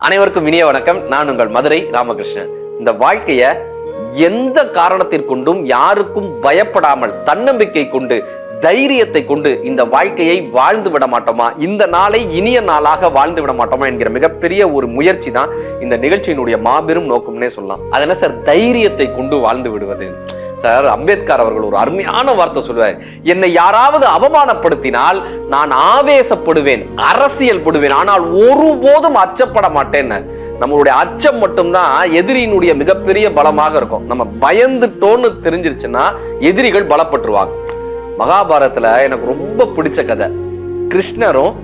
அனைவருக்கும் இனிய வணக்கம். நான் உங்கள் மதுரை ராமகிருஷ்ணன். இந்த வாழ்க்கைய எந்த காரணத்திற்கொண்டும் யாருக்கும் பயப்படாமல் தன்னம்பிக்கை கொண்டு தைரியத்தை கொண்டு இந்த வாழ்க்கையை வாழ்ந்து விட மாட்டோமா, இந்த நாளை இனிய நாளாக வாழ்ந்து விட மாட்டோமா என்கிற மிகப்பெரிய ஒரு முயற்சி தான் இந்த நிகழ்ச்சியினுடைய மாபெரும் நோக்கம்னே சொல்லலாம். அது என்ன சார், தைரியத்தை கொண்டு வாழ்ந்து விடுவது. சார், அம்பேத்கர் அவர்கள் ஒரு அருமையான வார்த்தை சொல்லுவார். என்னை யாராவது அவமானப்படுத்தினால் நான் ஆவேசப்படுவேன், அரசியல் படுவேன், ஆனால் ஒருபோதும் அச்சப்பட மாட்டேன். நம்மளுடைய அச்சம் மட்டும்தான் எதிரியினுடைய மிகப்பெரிய பலமாக இருக்கும். நம்ம பயந்துட்டோன்னு தெரிஞ்சிருச்சுன்னா எதிரிகள் பலப்பட்டுருவாங்க. மகாபாரதத்துல எனக்கு ரொம்ப பிடிச்ச கதை, கிருஷ்ணரும்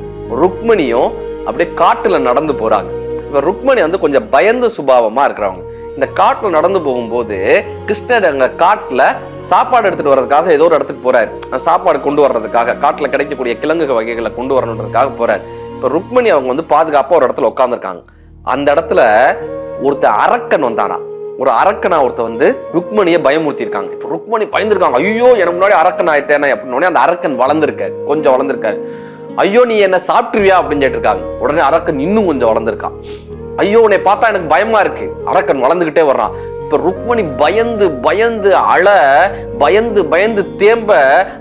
ருக்மணியும் அப்படியே காட்டுல நடந்து போறாங்க. இப்ப ருக்மணி கொஞ்சம் பயந்து சுபாவமா இருக்கிறவங்க. இந்த காட்டுல நடந்து போகும்போது கிருஷ்ணர் அங்க காட்டுல சாப்பாடு எடுத்துட்டு வர்றதுக்காக ஏதோ ஒரு இடத்துக்கு போறாரு. சாப்பாடு கொண்டு வர்றதுக்காக காட்டுல கிடைக்கக்கூடிய கிழங்கு வகைகளை கொண்டு வரணுன்றதுக்காக போறாரு. இப்ப ருக்மணி அவங்க பாதுகாப்பா ஒரு இடத்துல உட்காந்துருக்காங்க. அந்த இடத்துல ஒருத்தர் அரக்கன் வந்தானா, ஒரு அரக்கனா ஒருத்தர் ருக்மணியை பயமுறுத்திருக்காங்க. இப்ப ருக்மணி பயந்துருக்காங்க. ஐயோ, எனக்கு முன்னாடி அரக்கன் ஆயிட்டேன் அப்படின்னு. அந்த அரக்கன் வளர்ந்துருக்காரு, கொஞ்சம் வளர்ந்துருக்காரு. ஐயோ, நீ என்ன சாப்பிட்டுருவியா அப்படின்னு கேட்டிருக்காங்க. உடனே அரக்கன் இன்னும் கொஞ்சம் வளர்ந்துருக்கான். ஐயோ, உன்னை பார்த்தா எனக்கு பயமா இருக்கு. அரக்கன் வளர்ந்துகிட்டே வர்றான். இப்ப ருக்மணி பயந்து பயந்து அழ, பயந்து பயந்து தேம்ப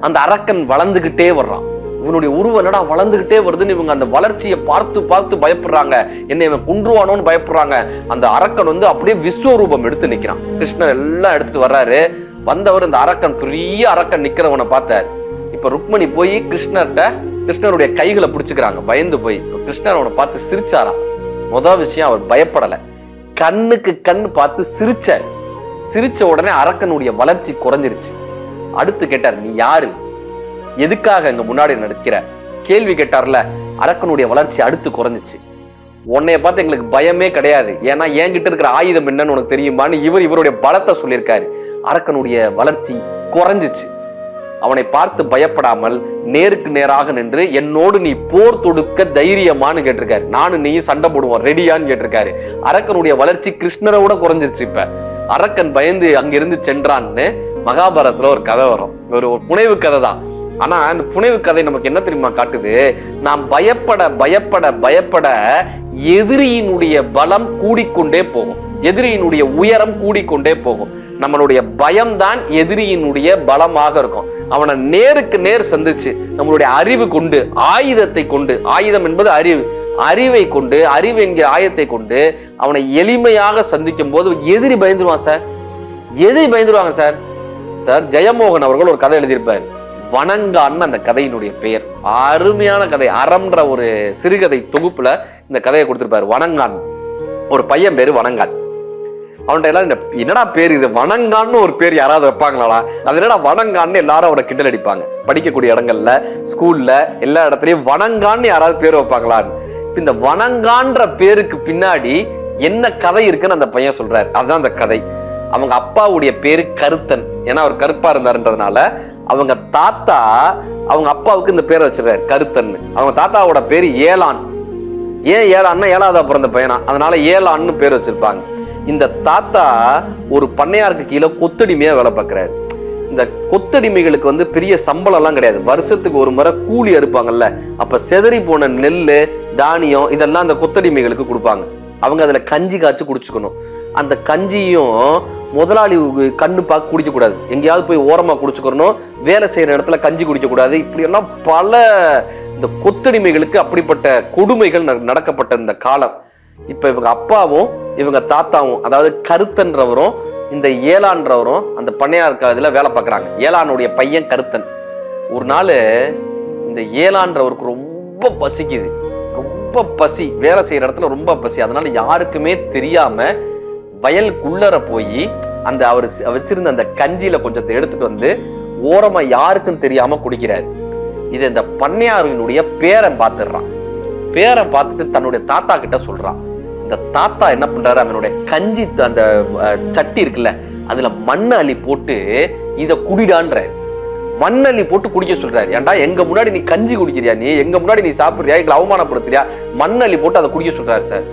அந்த அரக்கன் வளர்ந்துகிட்டே வர்றான். இவனுடைய உருவம் என்னடா வளர்ந்துகிட்டே வருதுன்னு இவங்க அந்த வளர்ச்சியை பார்த்து பார்த்து பயப்படுறாங்க. என்னை இவன் குன்றுவானோன்னு பயப்படுறாங்க. அந்த அரக்கன் அப்படியே விஸ்வரூபம் எடுத்து நிக்கிறான். கிருஷ்ணர் எல்லாம் எடுத்துட்டு வர்றாரு. வந்தவர் இந்த அரக்கன், பெரிய அரக்கன் நிக்கிறவனை பார்த்தார். இப்ப ருக்மணி போய் கிருஷ்ணருடைய கைகளை பிடிச்சுக்கிறாங்க, பயந்து போய். கிருஷ்ணர் அவனை பார்த்து சிரிச்சாராம். முதல் விஷயம், அவர் பயப்படல, கண்ணுக்கு கண்ணு பார்த்து சிரிச்சார். சிரிச்ச உடனே அரக்கனுடைய வளர்ச்சி குறைஞ்சிருச்சு. அடுத்து கேட்டார், நீ யாரு, எதுக்காக இங்க முன்னாடி நடக்கிற கேள்வி கேட்டார்ல. அரக்கனுடைய வளர்ச்சி அடுத்து குறைஞ்சிச்சு. உன்னைய பார்த்து எங்களுக்கு பயமே கிடையாது, ஏன்னா என்கிட்ட இருக்கிற ஆயுதம் என்னன்னு உனக்கு தெரியுமான்னு இவருடைய பலத்தை சொல்லியிருக்காரு. அரக்கனுடைய வளர்ச்சி குறைஞ்சிச்சு. அவனை பார்த்து பயப்படாமல் நேருக்கு நேராக நின்று என்னோடு நீ போர் தொடுக்க தைரியமானு கேட்டிருக்காரு. நானும் நீயும் சண்டை போடுவோம், ரெடியான்னு கேட்டிருக்காரு. அரக்கனுடைய வளர்ச்சி கிருஷ்ணரோட குறைஞ்சிருச்சு. இப்ப அரக்கன் பயந்து அங்கிருந்து சென்றான்னு மகாபாரதத்துல ஒரு கதை வரும். ஒரு புனைவு கதை தான். ஆனா இந்த புனைவு கதை நமக்கு என்ன தெரியுமா காட்டுது, நாம் பயப்பட பயப்பட பயப்பட எதிரியினுடைய பலம் கூடிக்கொண்டே போகும், எதிரியினுடைய உயரம் கூடிக்கொண்டே போகும். நம்மளுடைய பயம்தான் எதிரியினுடைய பலமாக இருக்கும். அவனை நேருக்கு நேர் சந்திச்சு நம்மளுடைய அறிவு கொண்டு, ஆயுதத்தை கொண்டு, ஆயுதம் என்பது அறிவு, அறிவை கொண்டு, அறிவு என்கிற ஆயுதத்தை கொண்டு அவனை எளிமையாக சந்திக்கும் போது எதிரி பயந்துருவான் சார். எதிரி பயந்துருவாங்க சார். சார், ஜெயமோகன் அவர்கள் ஒரு கதை எழுதியிருப்பார், வணங்கான்னு அந்த கதையினுடைய பெயர். அருமையான கதை. அறம்ன்ற ஒரு சிறுகதை தொகுப்புல இந்த கதையை கொடுத்திருப்பாரு. வணங்கான், ஒரு பையன் பேரு வணங்கான். அவன்கிட்ட எல்லாம் என்னடா பேர் இது, வணங்கான்னு ஒரு பேர் யாராவது வைப்பாங்களா, அது என்னடா வணங்கான்னு எல்லாரும் அவரை கிண்டல் அடிப்பாங்க. படிக்கக்கூடிய இடங்கள்ல, ஸ்கூல்ல, எல்லா இடத்துலயும் வணங்கான்னு யாராவது பேர் வைப்பாங்களான்னு. இந்த வணங்கான்ற பேருக்கு பின்னாடி என்ன கதை இருக்குன்னு அந்த பையன் சொல்றாரு. அதுதான் அந்த கதை. அவங்க அப்பாவுடைய பேரு கருத்தன், ஏன்னா அவர் கருப்பா இருந்தாருன்றதுனால அவங்க தாத்தா அவங்க அப்பாவுக்கு இந்த பேரை வச்சிருக்காரு, கருத்தன். அவங்க தாத்தாவோட பேரு ஏலான். ஏன் ஏலான்னா ஏழாவதா பிறந்த பையனா, அதனால ஏலான்னு பேர் வச்சிருப்பாங்க. இந்த தாத்தா ஒரு பண்ணையாருக்கு கீழே கொத்தடிமையா வேலை பார்க்கிறாரு. இந்த கொத்தடிமைகளுக்கு பெரிய சம்பளம் எல்லாம் கிடையாது. வருஷத்துக்கு ஒரு முறை கூலி அறுப்பாங்கல்ல, அப்ப செதறி போன நெல்லு, தானியம் இதெல்லாம் அந்த கொத்தடிமைகளுக்கு கொடுப்பாங்க. அவங்க அதுல கஞ்சி காய்ச்சி குடிச்சுக்கணும். அந்த கஞ்சியும் முதலாளி கண்ணு பார்க்க குடிக்க கூடாது, எங்கேயாவது போய் ஓரமா குடிச்சுக்கணும். வேலை செய்யற இடத்துல கஞ்சி குடிக்க கூடாது. இப்படி எல்லாம் பல இந்த கொத்தடிமைகளுக்கு அப்படிப்பட்ட கொடுமைகள் நடக்கப்பட்ட இந்த காலம். இப்ப இவங்க அப்பாவும் இவங்க தாத்தாவும், அதாவது கருத்தன்றவரும் இந்த ஏலான்றவரும் அந்த பண்ணையாருக்கு இதுல வேலை பார்க்கறாங்க. ஏலானுடைய பையன் கருத்தன். ஒரு நாள் இந்த ஏலான்றவருக்கு ரொம்ப பசிக்குது, ரொம்ப பசி, வேலை செய்யற இடத்துல ரொம்ப பசி. அதனால யாருக்குமே தெரியாம வயலுக்குள்ளர போய் அந்த அவர் வச்சிருந்த அந்த கஞ்சியில கொஞ்சத்தை எடுத்துட்டு ஓரமா யாருக்கும் தெரியாம குடிக்கிறாரு. இது இந்த பண்ணையாரினுடைய பேரன் பார்த்துடுறான். பேரன் பார்த்துட்டு தன்னுடைய தாத்தா கிட்ட சொல்றான். இந்த தாத்தா என்ன பண்றாரு, அவனுடைய கஞ்சி அந்த சட்டி இருக்குல்ல, அதுல மண்ணை அள்ளி போட்டு இத குடிடான்ற, மண்ணள்ளி போட்டு குடிக்க சொல்றாரு. ஏன்டா எங்க முன்னாடி நீ கஞ்சி குடிக்கிறியா, நீ எங்க முன்னாடி நீ சாப்பிடுறியா, எங்களை அவமானப்படுத்துறியா, மண்ணள்ளி போட்டு அதை குடிக்க சொல்றாரு. சார்,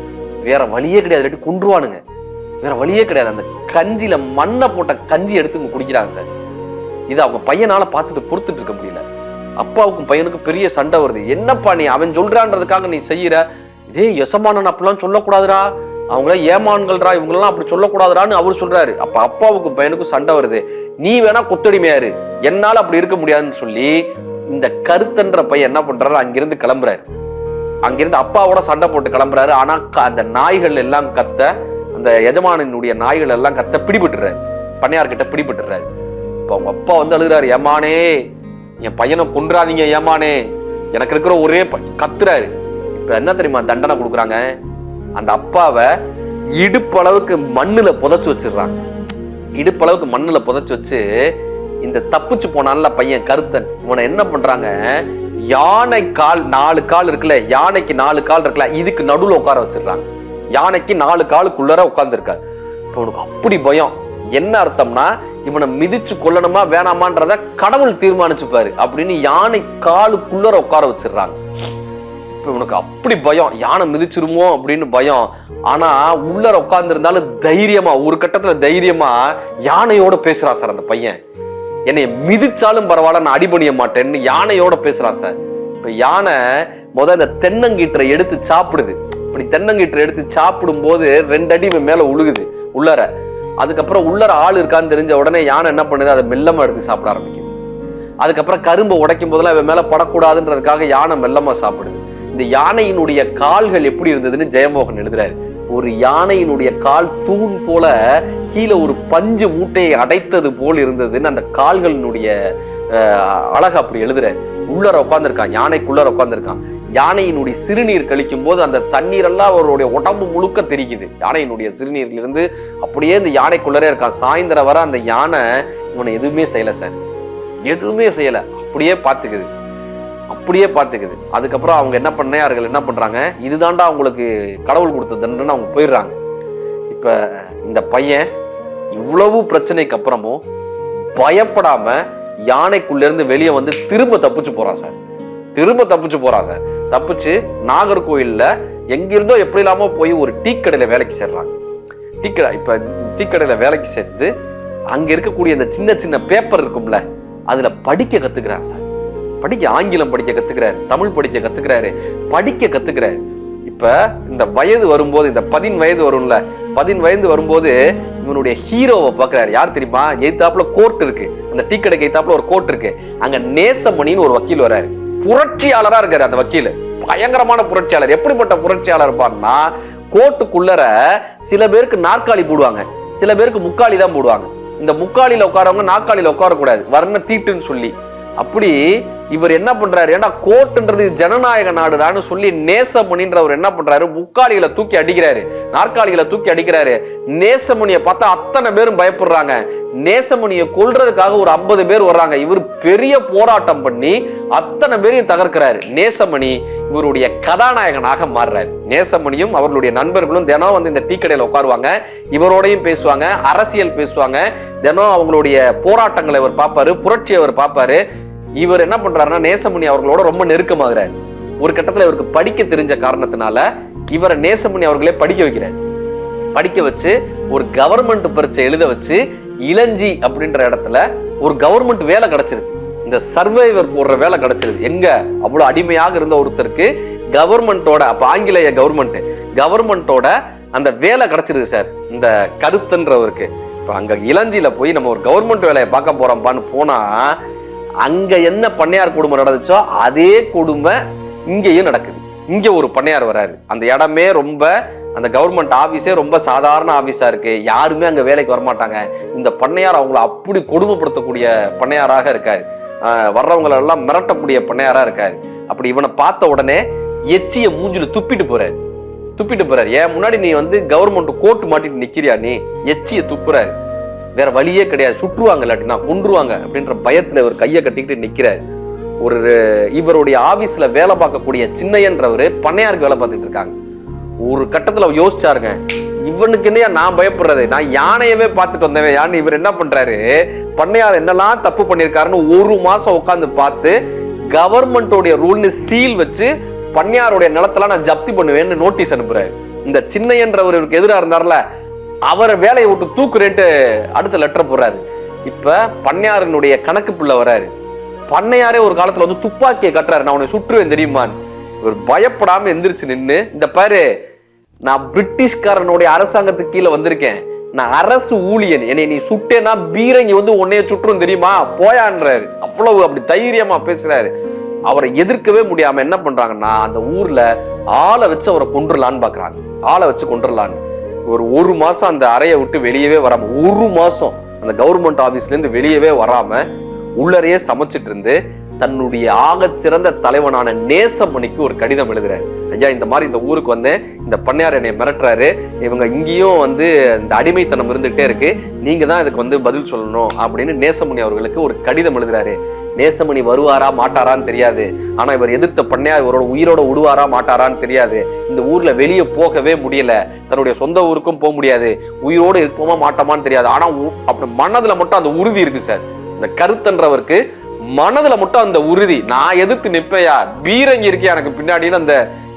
வேற வழியே கிடையாது, இல்லாட்டி கொன்றுவானுங்க, வேற வழியே கிடையாது. அந்த கஞ்சியில மண்ணை போட்ட கஞ்சி எடுத்து குடிக்கிறாங்க சார். இது அவங்க பையனால பார்த்துட்டு பொறுத்துட்டு இருக்க முடியல. அப்பாவுக்கும் பையனுக்கும் பெரிய சண்டை வருது. என்னப்பா நீ அவன் சொல்றான்றதுக்காக நீ செய்யற, டேய் எசமானன் அப்படிலாம் சொல்லக்கூடாதுடா, அவங்கள ஏமான்கள்ரா, இவங்களெல்லாம் அப்படி சொல்லக்கூடாதுடான்னு அவர் சொல்றாரு. அப்ப அப்பாவுக்கும் பையனுக்கும் சண்டை வருது. நீ வேணா கொத்தடிமையாரு, என்னால அப்படி இருக்க முடியாதுன்னு சொல்லி இந்த கருத்தன்ற பையன் என்ன பண்றாரு, அங்கிருந்து கிளம்புறாரு. அங்கிருந்து அப்பாவோட சண்டை போட்டு கிளம்புறாரு. ஆனா அந்த நாய்கள் எல்லாம் கத்த, அந்த எஜமானினுடைய நாய்கள் எல்லாம் கத்த பிடிபட்டுறாரு, பண்ணையார்கிட்ட பிடிபட்டுறாரு. இப்ப அவங்க அப்பா வந்து அழுகிறாரு, ஏமானே என் பையனை கொன்றாதீங்க, ஏமானே எனக்கு இருக்கிற ஒரே கத்துறாரு. இப்ப என்ன தெரியுமா தண்டனை கொடுக்குறாங்க, அந்த அப்பாவை இடுப்பளவுக்கு மண்ணுல புதைச்சு வச்சிடுறாங்க. இடுப்பளவுக்கு மண்ணுல புதைச்சு வச்சு இந்த தப்பிச்சு போனான்ல பையன் கருத்தன், இவனை என்ன பண்றாங்க, யானை கால் 4 கால் இருக்குல்ல, யானைக்கு 4 கால் இருக்குல்ல, இதுக்கு நடுவுல உட்கார வச்சிடுறாங்க. யானைக்கு 4 காலுக்குள்ளர உட்கார்ந்துருக்காரு. இப்போ உனக்கு அப்படி பயம். என்ன அர்த்தம்னா, இவனை மிதிச்சு கொல்லணுமா வேணாமான்றத கடவுள் தீர்மானிச்சுப்பாரு அப்படின்னு யானை காலுக்குள்ளர உட்கார வச்சிடுறாங்க. இப்ப உனக்கு அப்படி பயம், யானை மிதிச்சிருமோ அப்படின்னு பயம். ஆனா உள்ளர உட்கார்ந்து இருந்தாலும் தைரியமா, ஒரு கட்டத்துல தைரியமா யானையோட பேசுறான் சார் அந்த பையன். என்னைய மிதிச்சாலும் பரவாயில்ல, நான் அடிபணிய மாட்டேன்னு யானையோட பேசுறான் சார். இப்ப யானை இந்த தென்னங்கீற்றை எடுத்து சாப்பிடுது. இப்படி தென்னங்கீற்றை எடுத்து சாப்பிடும் போது 2 அடி மேல உழுகுது உள்ளர. அதுக்கப்புறம் உள்ளர ஆள் இருக்கான்னு தெரிஞ்ச உடனே யானை என்ன பண்ணுது, அதை மெல்லமா எடுத்து சாப்பிட ஆரம்பிக்குது. அதுக்கப்புறம் கரும்பை உடைக்கும் போதெல்லாம் இவன் மேல படக்கூடாதுன்றதுக்காக யானை மெல்லமா சாப்பிடுது. இந்த யானையினுடைய கால்கள் எப்படி இருந்ததுன்னு ஜெயமோகன் எழுதுறாரு. ஒரு யானையினுடைய கால் தூண் போல கீழே ஒரு பஞ்சு மூட்டையை அடைத்தது போல் இருந்ததுன்னு அந்த கால்களினுடைய அழகு அப்படி எழுதுறாரு. உள்ளர உட்காந்துருக்கான், யானைக்குள்ளர உட்காந்துருக்கான். யானையினுடைய சிறுநீர் கழிக்கும் போது அந்த தண்ணீர் எல்லாம் அவருடைய உடம்பு முழுக்க தெரிக்குது. யானையினுடைய சிறுநீர்ல இருந்து அப்படியே இந்த யானைக்குள்ளரே இருக்கான். சாயந்தரம் வர அந்த யானை இவனை எதுவுமே செய்யல சார், எதுவுமே செய்யல, அப்படியே பார்த்துக்குது, அப்படியே பார்த்துக்குது. அதுக்கப்புறம் அவங்க என்ன பண்ணையார்கள் என்ன பண்றாங்க, இதுதான்டா அவங்களுக்கு கடவுள் கொடுத்த தண்டனை, அவங்க போயிடுறாங்க. இப்ப இந்த பையன் இவ்வளவு பிரச்சனைக்கு அப்புறமும் பயப்படாம யானைக்குள்ள இருந்து வெளியே வந்து திரும்ப தப்பிச்சு போறான் சார். தப்பிச்சு நாகர்கோயில்ல எங்கிருந்தோ எப்படி இல்லாம போய் ஒரு டீ கடையில வேலைக்கு சேர்றாங்க. டீ கடையில வேலைக்கு சேர்த்து அங்க இருக்கக்கூடிய அந்த சின்ன சின்ன பேப்பர் இருக்கும்ல, அதுல படிக்க கத்துக்கிறார் சார். ஆங்கிலம் படிக்க கத்துக்கிறாரு, தமிழ் படிக்க கத்துக்கிறாரு. இப்ப இந்த வயது வரும்போது, இந்த 10 வயது வரும்ல, 10 வயது வரும்போது இவனுடைய ஹீரோவை பாக்குறாரு. யார் தெரியுமா, எய்தாப்புல கோர்ட் இருக்கு, அந்த டீ கடைக்கு எய்தாப்புல ஒரு கோர்ட் இருக்கு. அங்க நேசமணின்னு ஒரு வக்கீல் வராரு. புரட்சியாளரா இருக்காரு அந்த வக்கீல், பயங்கரமான புரட்சியாளர். எப்படிப்பட்ட புரட்சியாளர் இருப்பாருன்னா, கோர்ட்டுக்குள்ளர சில பேருக்கு நாற்காலி போடுவாங்க, சில பேருக்கு முக்காலி தான் போடுவாங்க. இந்த முக்காலியில உட்காரவங்க நாற்காலியில உட்காரக்கூடாது, வர்ண தீட்டுன்னு சொல்லி. அப்படி இவர் என்ன பண்றாரு, ஏன்னா கோர்ட்ன்றது ஜனநாயக நாடுதான்னு சொல்லி நேசமணின்றவர் என்ன பண்றாரு, முக்காலிகளை தூக்கி அடிக்கிறாரு, நாற்காலிகளை தூக்கி அடிக்கிறாரு. நேசமணியை பார்த்தா அத்தனை பேரும் பயப்படுறாங்க. நேசமணியை கொல்றதுக்காக ஒரு 50 பேர் வர்றாங்க. இவர் பெரிய போராட்டம் பண்ணி அத்தனை பேரையும் தகர்க்கிறாரு. நேசமணி இவருடைய கதாநாயகனாக மாறுறாரு. நேசமணியும் அவர்களுடைய நண்பர்களும் தினம் வந்து இந்த டீ கடையில உட்காருவாங்க, இவரோடையும் பேசுவாங்க, அரசியல் பேசுவாங்க. தினம் அவங்களுடைய போராட்டங்களை இவர் பார்ப்பாரு, புரட்சியை அவர் பார்ப்பாரு. இவர் என்ன பண்றாருன்னா, நேசமணி அவர்களோட ரொம்ப நெருக்கமாகிறார். ஒரு கட்டத்துல இவருக்கு படிக்க தெரிஞ்ச காரணத்தினால இவரை நேசமணி அவர்களே படிக்க வச்சு ஒரு கவர்மெண்ட் பரீட்சை எழுத வச்சு இளஞ்சி அப்படின்ற இடத்துல ஒரு கவர்மெண்ட் வேலை கிடைச்சிருது. இந்த சர்வைவர் போடுற வேலை கிடைச்சிருது. எங்க, அவ்வளவு அடிமையாக இருந்த ஒருத்தருக்கு கவர்மெண்டோட, அப்ப ஆங்கிலேய கவர்மெண்டோட அந்த வேலை கிடைச்சிருது சார் இந்த கருத்துன்றவருக்கு. இப்ப அங்க இளஞ்சியில போய் நம்ம ஒரு கவர்மெண்ட் வேலையை பார்க்க போறோம்பான்னு போனா, அங்க என்ன பண்ணையார் கொடுமை நடந்துச்சோ அதே கொடுமை இங்கேயும் நடக்குது. இங்க ஒரு பண்ணையார் வராரு. அந்த இடமே ரொம்ப, அந்த கவர்மெண்ட் ஆபீஸே ரொம்ப சாதாரண ஆபீஸா இருக்கு, யாருமே அங்க வேலைக்கு வரமாட்டாங்க. இந்த பண்ணையார் அவங்கள அப்படி கொடுமைப்படுத்தக்கூடிய பண்ணையாராக இருக்காரு, வர்றவங்களை எல்லாம் மிரட்டக்கூடிய பண்ணையாரா இருக்காரு. அப்படி இவனை பார்த்த உடனே எச்சிய மூஞ்சில துப்பிட்டு போறாரு. ஏன் முன்னாடி நீ வந்து கவர்மெண்ட் கோர்ட் மாட்டிட்டு நிக்கிறியா, நீ எச்சிய துப்புறாரு. வேற வழியே கிடையாது, சுற்றுவாங்க இல்லாட்டினா கொன்றுவாங்க அப்படின்ற பயத்துல இவர் கையை கட்டிக்கிட்டு நிக்கிறாரு. ஒரு இவருடைய ஆபீஸ்ல வேலை பார்க்கக்கூடிய சின்னையன்றவரு பண்ணையாருக்கு வேலை பார்த்துட்டு இருக்காங்க. ஒரு கட்டத்துல யோசிச்சாருங்க, இவனுக்கு என்னையா நான் பயப்படுறது, நான் யானையவே பார்த்துட்டு வந்தேன். யானை இவர் என்ன பண்றாரு, பண்ணையார் என்னெல்லாம் தப்பு பண்ணிருக்காருன்னு 1 மாசம் உட்காந்து பார்த்து கவர்மெண்டோடைய ரூல்னு சீல் வச்சு பண்ணையாருடைய நிலத்தெல்லாம் நான் ஜப்தி பண்ணுவேன்னு நோட்டீஸ் அனுப்புறாரு. இந்த சின்னையன்றவர் இவருக்கு எதிராக இருந்தார்ல, அவரை வேலையை விட்டு தூக்குறேன்ட்டு அடுத்த லெட்டர் போடுறாரு. இப்ப பண்ணையாரனுடைய கணக்கு பிள்ளை வராரு. பண்ணையாரே ஒரு காலத்துல வந்து துப்பாக்கியை கட்டுறாரு, நான் உன்னை சுற்றுவேன் தெரியுமான்னு. ஒரு பயப்படாம எந்திரிச்சு நின்று, இந்த பாரு, நான் பிரிட்டிஷ்காரனுடைய அரசாங்கத்துக்கு கீழே வந்திருக்கேன், நான் அரசு ஊழியன், என்னை நீ சுட்டேன்னா பீரங்கி வந்து உன்னைய சுற்றும் தெரியுமா, போயான்றாரு. அவ்வளவு அப்படி தைரியமா பேசுறாரு. அவரை எதிர்க்கவே முடியாம என்ன பண்றாங்கன்னா, அந்த ஊர்ல ஆளை வச்சு அவரை கொண்டுடலான்னு பாக்குறாங்க. ஆளை வச்சு கொண்டுடலான்னு ஒரு மாசம் அந்த அறையை விட்டு வெளியவே வராம, ஒரு மாசம் அந்த கவர்மெண்ட் ஆபீஸ்ல இருந்து வெளியவே வராம உள்ளரையே சமைச்சிட்டு இருந்து தன்னுடைய ஆக சிறந்த தலைவனான நேசமணிக்கு ஒரு கடிதம் எழுதுறாரு. ஐயா, இந்த மாதிரி இந்த ஊருக்கு வந்தேன், இந்த பண்ணையார் என்னை மிரட்டுறாரு, இவங்க இங்கேயும் வந்து இந்த அடிமைத்தனம் இருந்துகிட்டே இருக்கு, நீங்க தான் இதுக்கு வந்து பதில் சொல்லணும் அப்படின்னு நேசமணி அவர்களுக்கு ஒரு கடிதம் எழுதுறாரு. நேசமணி வருவாரா மாட்டாரான்னு தெரியாது, ஆனா இவர் எதிர்த்த பண்ணையார் இவரோட உயிரோட விடுவாரா மாட்டாரான்னு தெரியாது. இந்த ஊர்ல வெளியே போகவே முடியல, தன்னுடைய சொந்த ஊருக்கும் போக முடியாது, உயிரோடு இருப்போமா மாட்டோமான்னு தெரியாது. ஆனா அப்படி மனதுல மட்டும் அந்த உறுதி இருக்கு சார். இந்த கருத்தன்றவருக்கு மனதுல மட்டும் அந்த உறுதி, நான் எதிர்த்து நிப்பையா, பீரங்கி இருக்கியா எனக்கு பின்னாடின்னு அந்த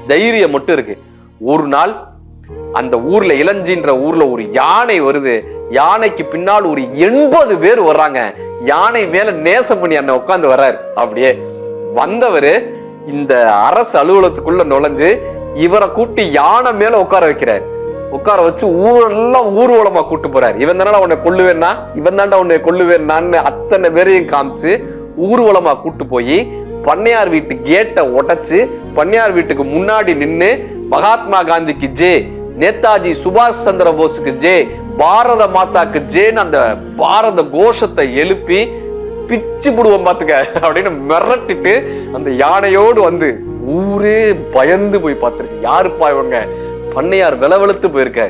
தைரியம் மட்டும் இருக்கு. ஒரு நாள் அந்த ஊர்ல இளஞ்சின்ற ஊர்ல ஒரு யானை வருது. யானைக்கு பின்னால் ஒரு 80 பேர் வர்றாங்க. யானை மேல நேசமணி அண்ணன் உட்கார்ந்து வர்றாரு. அப்படியே வந்தவரு இந்த அரசு அலுவலகத்துக்குள்ள நுழைஞ்சு இவரை கூட்டி யானை மேல உட்கார வைக்கிறார். உட்கார வச்சு ஊரெல்லாம் ஊர்வலமா கூட்டு போறாரு. இவன் தானடா உன்னை கொல்லுவேன்னா, இவன் தாண்டா உன்னை கொல்லுவேன்னான்னு அத்தனை பேரையும் காமிச்சு ஊர்வலமா கூட்டு போய் பண்ணையார் வீட்டு கேட்டை உடைச்சு பண்ணையார் வீட்டுக்கு முன்னாடி நின்று மகாத்மா காந்திக்கு ஜே, நேதாஜி சுபாஷ் சந்திர போஸுக்கு ஜே, பாரத மாதாக்கு ஜேன்னு அந்த பாரத கோஷத்தை எழுப்பி பிச்சு புடுவோம் பாத்துக்க அப்படின்னு மிரட்டிட்டு அந்த யானையோடு வந்து ஊரே பயந்து போய் பார்த்திருக்கு. யாருப்பா இவங்க, பண்ணையார் விளவெழுத்து போயிருக்க.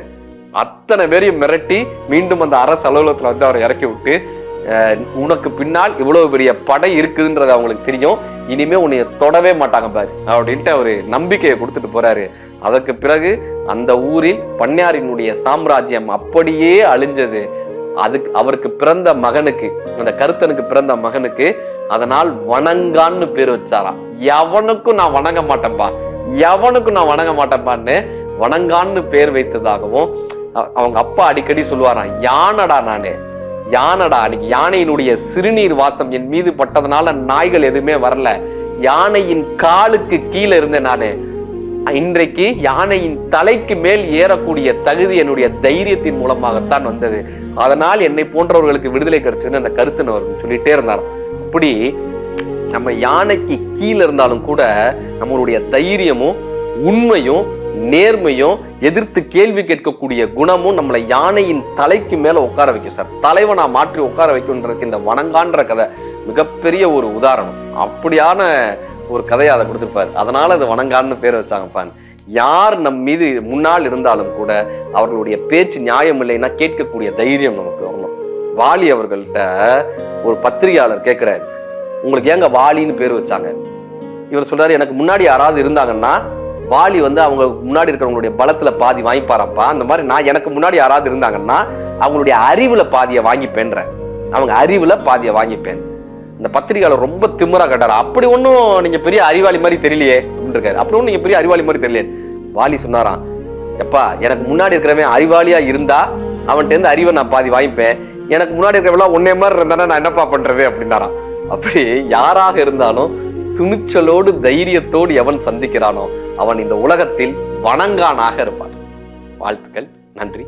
அத்தனை பேரையும் மிரட்டி மீண்டும் அந்த அரசு அலுவலகத்துல வந்து அவரை இறக்கி விட்டு, உனக்கு பின்னால் இவ்வளவு பெரிய படை இருக்குதுன்றது அவங்களுக்கு தெரியும், இனிமே உன்னைய தொடவே மாட்டாங்க பாரு அப்படின்ட்டு அவரு நம்பிக்கையை கொடுத்துட்டு போறாரு. அதற்கு பிறகு அந்த ஊரில் பண்ணையாரினுடைய சாம்ராஜ்யம் அப்படியே அழிஞ்சது. அதுக்கு அவருக்கு பிறந்த மகனுக்கு, அந்த கருத்தனுக்கு பிறந்த மகனுக்கு அதனால் வணங்கான்னு பேர் வச்சாராம். எவனுக்கும் நான் வணங்க மாட்டேன்பா, எவனுக்கும் நான் வணங்க மாட்டேன்பான்னு வணங்கான்னு பேர் வைத்ததாகவும் அவங்க அப்பா அடிக்கடி சொல்லுவாராம், யானடா நானு, யானடா, அன்னைக்கு யானையினுடைய சிறுநீர் வாசம் என் மீது பட்டதுனால நாய்கள் எதுவுமே வரல, யானையின் காலுக்கு கீழே இருந்தேன் நானு, இன்றைக்கு யானையின் தலைக்கு மேல் ஏறக்கூடிய தகுதி என்னுடைய தைரியத்தின் மூலமாகத்தான் வந்தது, அதனால் என்னை போன்றவர்களுக்கு விடுதலை கிடைச்சதுன்னு அந்த கருத்துன்னு அவர் சொல்லிட்டே இருந்தாராம். அப்படி நம்ம யானைக்கு கீழே இருந்தாலும் கூட நம்மளுடைய தைரியமும் உண்மையும் நேர்மையும் எதிர்த்து கேள்வி கேட்கக்கூடிய குணமும் நம்மளை யானையின் தலைக்கு மேல உட்கார வைக்கும் சார். தலைவனா மாற்றி உட்கார வைக்கும்ன்றதுக்கு இந்த வணங்கான்ற கதை மிகப்பெரிய ஒரு உதாரணம். அப்படியான ஒரு கதையை அதை கொடுத்துருப்பாரு. அதனால அது வணங்கான்னு பேர் வச்சாங்கப்பான். யார் நம் மீது முன்னால் இருந்தாலும் கூட அவர்களுடைய பேச்சு நியாயம் இல்லைன்னா கேட்கக்கூடிய தைரியம் நமக்கு வரணும். வாலி அவர்கள்ட்ட ஒரு பத்திரிகையாளர் கேட்கிறாரு, உங்களுக்கு ஏங்க வாலின்னு பேர் வச்சாங்க? இவர் சொல்றாரு, எனக்கு முன்னாடி யாராவது இருந்தாங்கன்னா வாலி வந்து அவங்க முன்னாடி இருக்கிறவங்களுடைய பலத்துல பாதி வாங்கிப்பாரப்பா, அந்த மாதிரி நான் எனக்கு முன்னாடி யாராவது இருந்தாங்கன்னா அவங்களுடைய அறிவுல பாதியை வாங்கிப்பேன்ற, அவங்க அறிவுல பாதியை வாங்கிப்பேன். இந்த பத்திரிகையாளர் ரொம்ப திமிரா கேட்டாரு, அப்படி ஒன்னும் நீங்க பெரிய அறிவாளி மாதிரி தெரியலையே அப்படின்னு இருக்காரு. அப்படி ஒன்னும் நீங்க பெரிய அறிவாளி மாதிரி தெரியலையே. வாலி சொன்னாராம், எப்பா எனக்கு முன்னாடி இருக்கிறவன் அறிவாளியா இருந்தா அவன்கிட்ட இருந்து அறிவை நான் பாதி வாங்கிப்பேன், எனக்கு முன்னாடி இருக்கிறவெல்லாம் ஒன்னே மாதிரி இருந்தானா நான் என்னப்பா பண்றது அப்படின்னாராம். அப்படி யாராக இருந்தாலும் துணிச்சலோடு தைரியத்தோடு எவன் சந்திக்கிறானோ அவன் இந்த உலகத்தில் வணங்கானாக இருப்பான். வாழ்த்துக்கள், நன்றி.